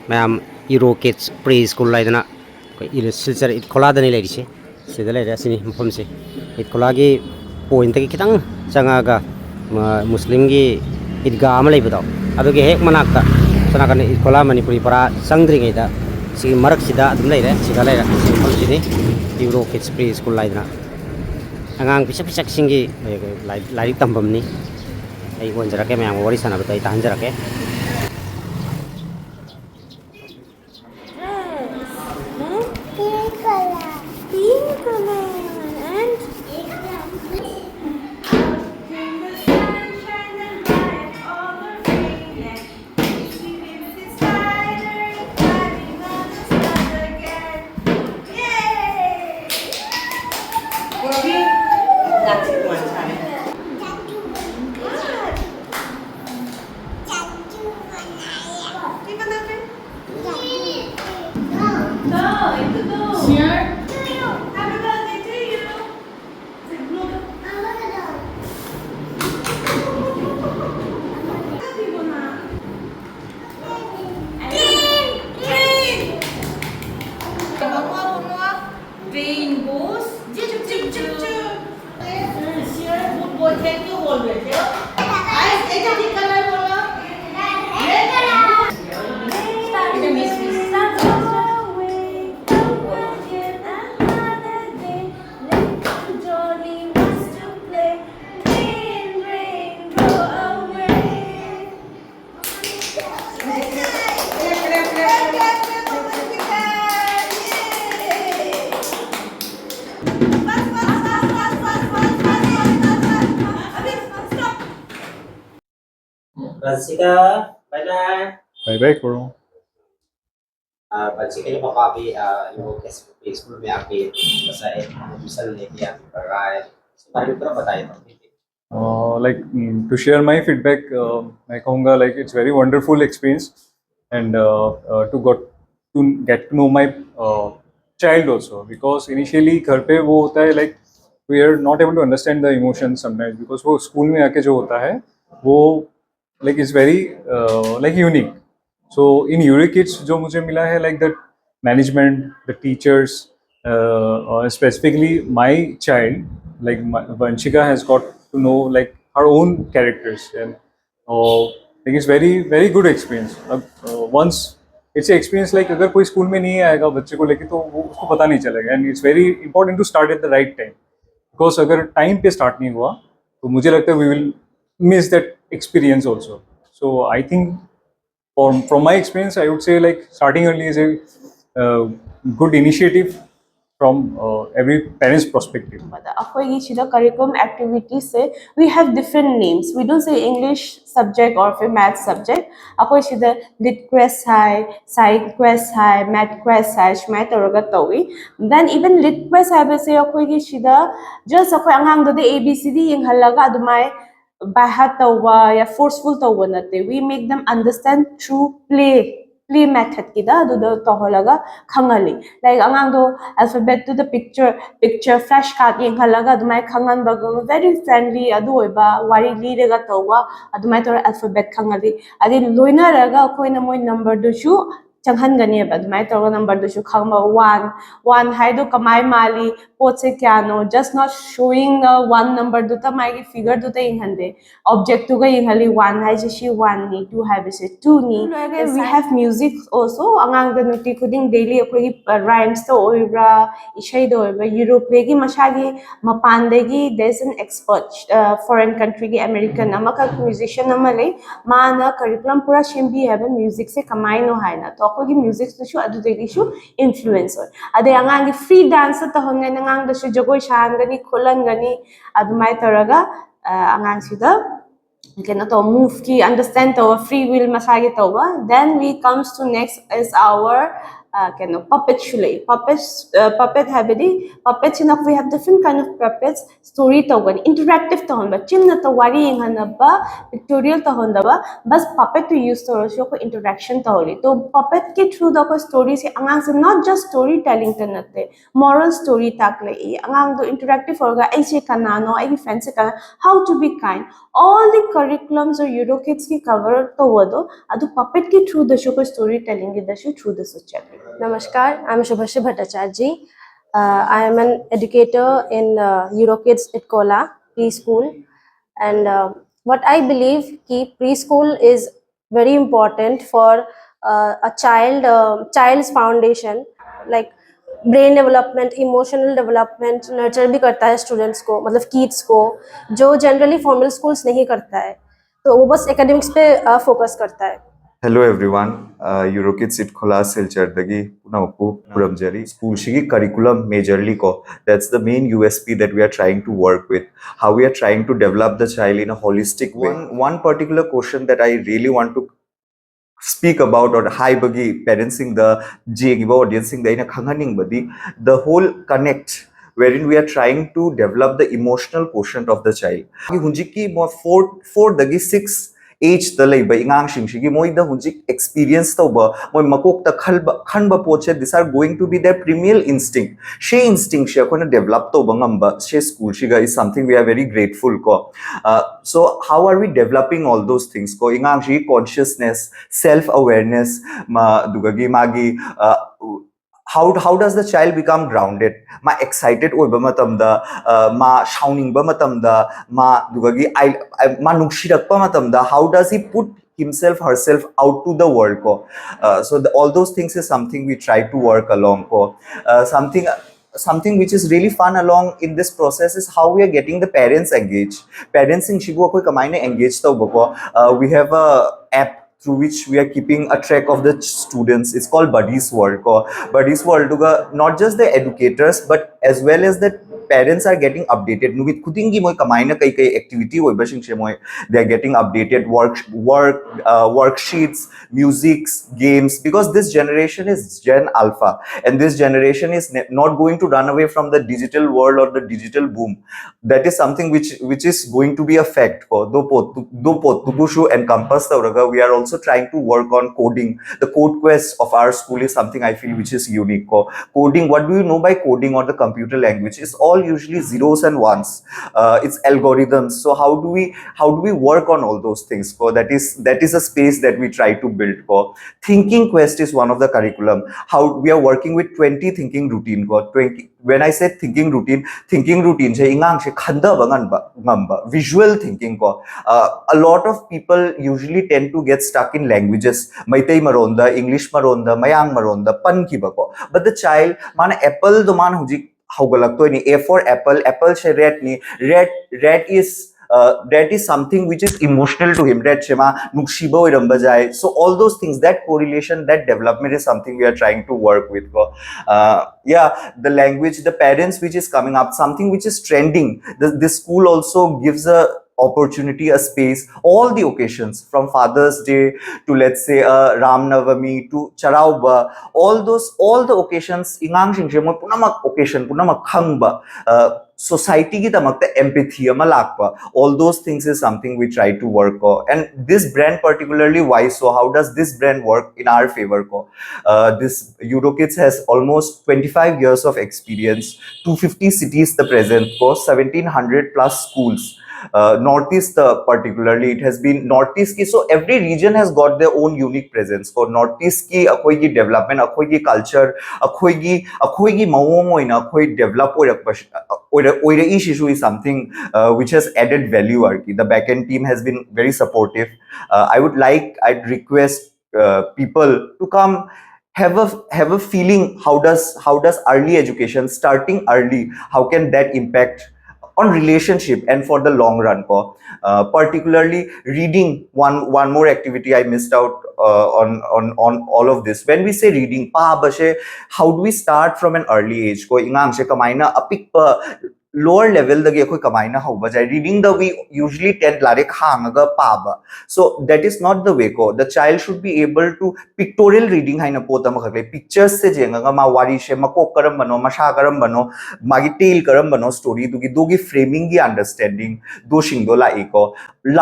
Ma'am EuroKids Preschool लाइदना Silchar Itkhola दनी ले रिसे सिदा ले रसिनी मफम से Itkhola की पॉइंट की कितंग चंगागा मुस्लिम की ईदगाह अमा लेबदाव अदुगे हेक मनाक्ता सनाकन Itkhola मणिपुरी परा संग्रिंगैदा सि मरक सिदा अदुम लेरे सिदा लेरा मफम सिनी EuroKids Preschool लाइदना अंगांग पिसा पिसा सिंगी लाइक तंबमनी आई वंजरके मैम वरी सनाबता तांजरके Bansika, bye-bye. Bye-bye, Kuro. Bansika yung makabi, EuroKids Preschool में आके बसा एडमिशन लेके आके पढ़ रहा है इसके बारे में थोड़ा बताइए To share my feedback, मैं कहूँगा like it's very wonderful experience and to get to know my child also, because initially घर पे वो होता है like we are not able to understand the emotions sometimes, because वो school में आके जो होता है वो like it's very like unique. So in EuroKids जो मुझे मिला है like the management, the teachers, specifically my child like Vanshika has got to know like her own characters, and like it's very good experience. Once it's an experience like अगर कोई school में नहीं आएगा बच्चे को लेके तो वो उसको पता नहीं चलेगा, and it's very important to start at the right time, because अगर टाइम पे स्टार्ट नहीं हुआ तो मुझे लगता है we will miss that experience also. So I think from my experience, I would say like starting early is a good initiative from every parent's perspective. The curriculum activities say we have different names. We don't say English subject or math subject. The lit quest high, science quest high, math quest high, math or then even lit quest high we say just the ABCD in halaga adumai by heart ya forceful we make them understand through play method kida do toholaga khangali like angang do alphabet to the picture flashcard yeng halaga adumai khangan bagum very friendly adu oiba wari lirega towa adumai tor alphabet khangali adi loina raga koina moi number do chu changhan gani ba adumai tor number do chu khangba 1 haido kamai mali pot se kyano just not showing one number do ta mai figure do ta hande object to ga hali 1 hai she 1 ni 2 hai se 2 ni we have music also angang the nuti kuding daily akoi rhymes to oira ishai do oira Europe legi mashagi mapan degi there's an expert foreign country ki American amaka musician amale mana curriculum pura shimbi have music se kamai no hai na to akoi music to shu adu degi shu influencer ade angang free dance ta honga nangang da shu jagoi shangani khulangani adumai taraga angang sida cannot move ki understand to free will masage to then we comes to next is our puppet shulei. Puppet habidi puppets enough. We have different kind of puppets. Story togan interactive tohon ba chimna to wari ba pictorial tohon ba bas puppet to use to show ko interaction toholi. To puppet ke through the ko story se angang se not just storytelling tanate moral story takle e angang do interactive orga ai se kanano ai friend se kana how to be kind. All the curriculums or EuroKids ki cover to wado adu puppet ke through the show ko storytelling ki the show through the subject. Namaskar, I'm Shubhashi Bhattacharya. I am an educator in EuroKids Itkhola preschool, and what I believe ki preschool is very important for a child's foundation, like brain development, emotional development, nurture भी करता है students को, मतलब kids को, जो generally formal schools नहीं करता है, तो वो बस academics पे focus करता है. Hello everyone, EuroKids Itkhola Silchar dagi punaku puramjari. School shigi curriculum majorly ko. That's the main USP that we are trying to work with. How we are trying to develop the child in a holistic way. One particular question that I really want to speak about or high bagi parentsing the jigiba audiencing the ina khanganing badi the whole connect wherein we are trying to develop the emotional quotient of the child. Hunjiki mo 4 dagi 6 age the labor ingang shingshigi moi the hunjik experience to ba moi makok ta khanba poche. These are going to be their primal instinct. She instinct she kona develop to bangamba she school shiga is something we are very grateful ko. So how are we developing all those things ko ingang shi consciousness, self awareness ma dugagi magi how does the child become grounded ma excited oiba matamda ma shouting ba matamda ma dugagi ma nukshirakpa matamda how does he put himself herself out to the world ko. So all those things is something we try to work along ko. Something which is really fun along in this process is how we are getting the parents engaged. Parents in shibu koi kamaine engaged to bako. We have a app through which we are keeping a track of the students. It's called Buddies World. Buddies World, not just the educators, but as well as the parents are getting updated. Nubit kudingi moi kamaina kai activity oi bashing moi. They are getting updated worksheets, musics, games, because this generation is Gen Alpha, and this generation is not going to run away from the digital world or the digital boom. That is something which is going to be a fact. Encompass we are also trying to work on coding. The code quest of our school is something I feel which is unique. Coding, what do you know by coding or the computer language? It's all usually zeros and ones. It's algorithms. So how do we work on all those things? That is a space that we try to build. Thinking quest is one of the curriculum. How we are working with 20 thinking routine. 20. When I say thinking routine visual thinking. A lot of people usually tend to get stuck in languages. Maitai maronda, English maronda, Mayang maronda, pan kibako. But the child, man apple the man huji haugalakto ni. A for apple, apple she red ni. Red is something which is emotional to him. Red shema nukshibo irambajai. So all those things, that correlation, that development is something we are trying to work with. Yeah, the language, the parents which is coming up, something which is trending. This school also gives a opportunity, a space, all the occasions from Father's Day to let's say Ram Navami to Charauba, all the occasions ingang shingje mo punamak occasion punamak khangba society ki tamakta empathy ama lakpa. All those things is something we try to work on. And this brand particularly, why so? How does this brand work in our favor? This EuroKids has almost 25 years of experience, 250 cities the present, 1700 plus schools. Northeast particularly, it has been Northeast ki, so every region has got their own unique presence. For Northeast ki akhoi ki development, akhoi ki culture, akhoi ki mawong ina akhoi develop oira issue is something which has added value. The backend team has been very supportive. I'd request people to come have a feeling how does early education, starting early, how can that impact on relationship and for the long run. Particularly reading, one more activity I missed out on all of this. When we say reading, how do we start from an early age? Ko ingang she kamaina apik lower level the ge kamaina how bajai reading the we usually tend lare khangaga paba. So that is not the way ko. The child should be able to pictorial reading haina pota ma khakle pictures se jenga ma wari she ma ko karam bano ma sha karam bano magi tale karam bano story dugi framing gi understanding do shingdo la eko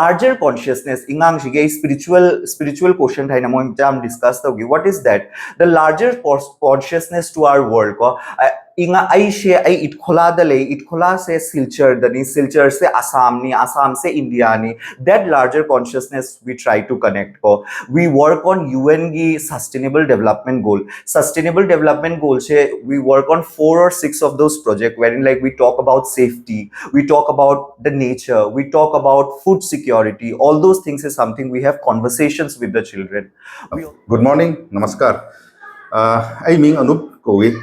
larger consciousness ingang shige spiritual quotient haina mo jam discuss the what is that the larger consciousness to our world ko inga ai she ai itkhola da le itkhola se silchar da ni silchar se assam se india ni that larger consciousness we try to connect ko we work on UN ki sustainable development goal se we work on 4 or 6 of those projects wherein like we talk about safety, we talk about the nature, we talk about food security. All those things is something we have conversations with the children. Good morning, namaskar. I ming Anup Kowi,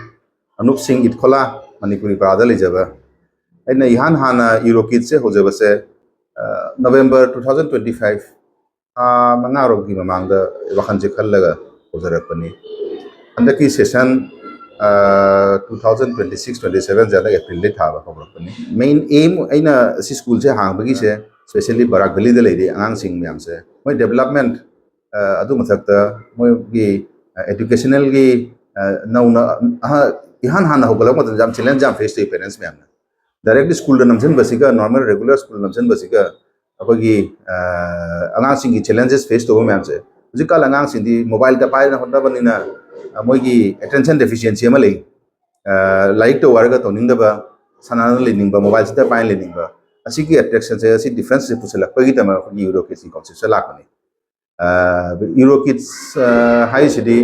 Anup Singh Itkhola, Manipuri Parada Lijaba. I na ihan hana EuroKids se hojaba se November 2025. Mangarog ki mamangda wakan je khallaga hojarakani. Andaki session 2026-27 jada April le thaba hojarakani. Main aim aina si school se hang bagi se especially Barak Valley de lady angang sing myam se. My development adu mathakta moi gi educational gi nauna ihan hana hogalak matam jam challenge jam face to parents myam directly school da namjan basika normal regular school namjan basika apagi angang sing gi challenges face to myam se jikal angang sing di mobile ta pai na honda banina moi gi attention deficiency ma lei like to warga to ningda ba sanana lening ba mobile ta pai lening ba asigi attraction se asi difference se pusala pagi tama EuroKids concept se lakani EuroKids high city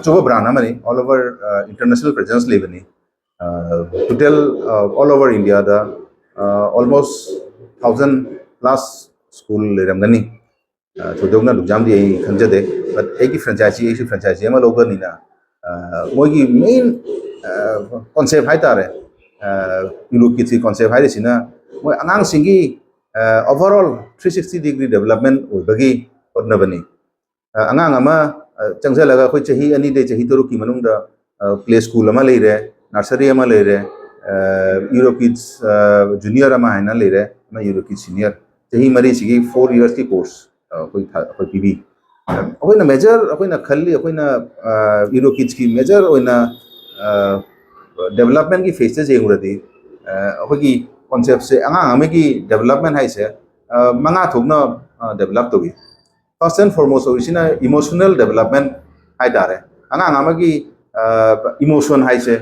choba brand amani all over international presence levani total all over India the almost 1,000 plus school ramgani chodogna dujam di khanjade but eki franchise ama loga nina mogi main concept hai tare EuroKids concept hai sina moi angang singi overall 360-degree development oibagi hotnabani angang ama changjalaga khoi chahi ani de chahi toru ki manungda play school ama leire nursery ama leire EuroKids junior ama haina leire ama EuroKids senior chahi mari sigi 4 years ki course khoi pb akoina major akoina khalli akoina EuroKids ki major oina development ki phases enguradi akogi concept se angang amegi development hai se manga thogna develop togi first and foremost original emotional development hai dare angang amagi emotion hai se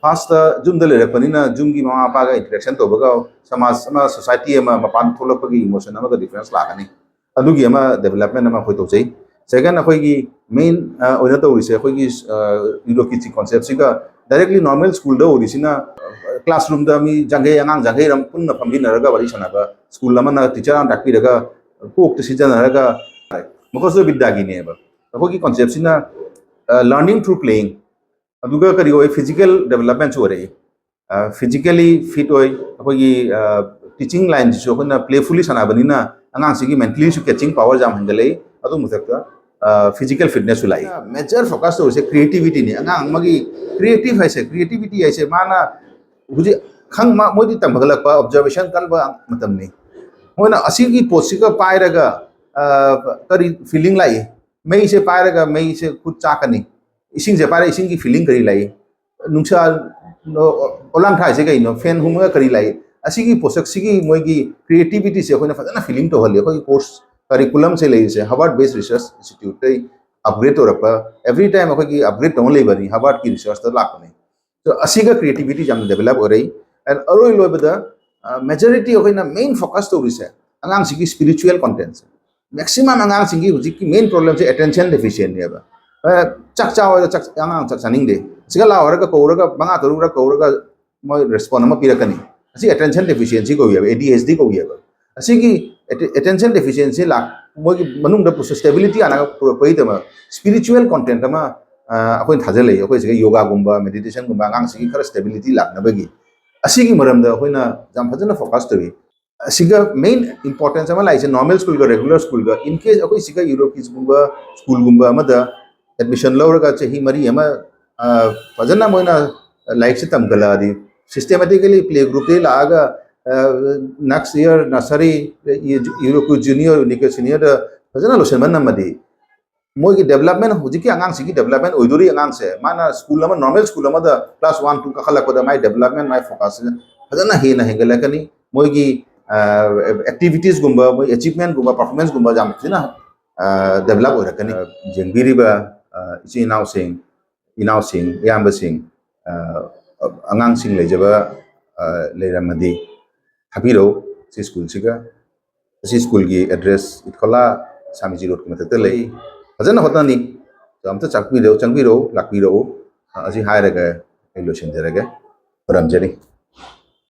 first jum dale repanina jum gi mama pa ga interaction to baga samaj sama society ma mapan tholapagi emotion ama difference lagani adugi ama development ama khoi to chei second akoi gi main oina to rise akoi gi EuroKids concept siga directly normal school da orisina classroom da mi jangai angang jangai ram punna phambi naraga bari sanaba school lama na teacher an dakpi daga cook to season naraga mokos bidda gi ne ba akoi gi concept sina learning through playing aduga kari oi physical development chu re physically fit oi akoi gi teaching line ji so na playfully sanabani na angang sigi mentally su catching power jam handle adu muthakta physical fitness ulai major focus to se creativity ni angang magi creative hai se creativity hai se mana huji khang ma modi tambalak pa observation kan ba matam ni moina asigi posika pairaga kari feeling lai mei se pairaga mei se khud chakani ising je paira ising ki feeling kari lai nungsa olang thai se gai no fan humga kari lai asigi posak sigi moi gi creativity se khona fadana feeling to hole khoi course curriculum se lai se Harvard based research institute tai upgrade to rapa every time khoi gi upgrade to le bani Harvard ki research to lakani so asiga creativity jam develop ore and aroi loibada majority of na main focus to rise angang sigi spiritual contents maximum angang sigi huji ki main problem se attention deficient ne ba chak chaw chak angang chak saning de siga la oraga ko oraga banga to oraga ko oraga moi respond ma pirakani asi attention deficiency ko ya ADHD ko ya asigi attention deficiency la moi manung da stability ana poi da spiritual content ma akoi thajale akoi siga yoga gumba meditation gumba angang sigi khara stability lakna bagi asigi maram da akoina jam fajana focus to bi asiga main importance ama lai se normal school ga regular school ga in case akoi siga EuroKids gumba school gumba ama da admission lauraga chahi mari ama fajana moina like se tam gala di systematically play group te laga next year nursery EuroKids junior EuroKids senior da fazana losen man namadi moi ki development huji ki angang sigi development oiduri angang se mana school lama normal school lama da class 1 2 ka khala ko da my development my focus fazana he na hengela kani moi ki activities gumba moi achievement gumba performance gumba jam sina develop ora kani jengbiri ba ichi inaw sing yamba sing angang sing lejaba leiramadi habiro si school siga si school ki address Itkhola Samiji road kuma ta lei fazana hotani to amta changpiro lakpiro asi hairaga elotion derage paramjani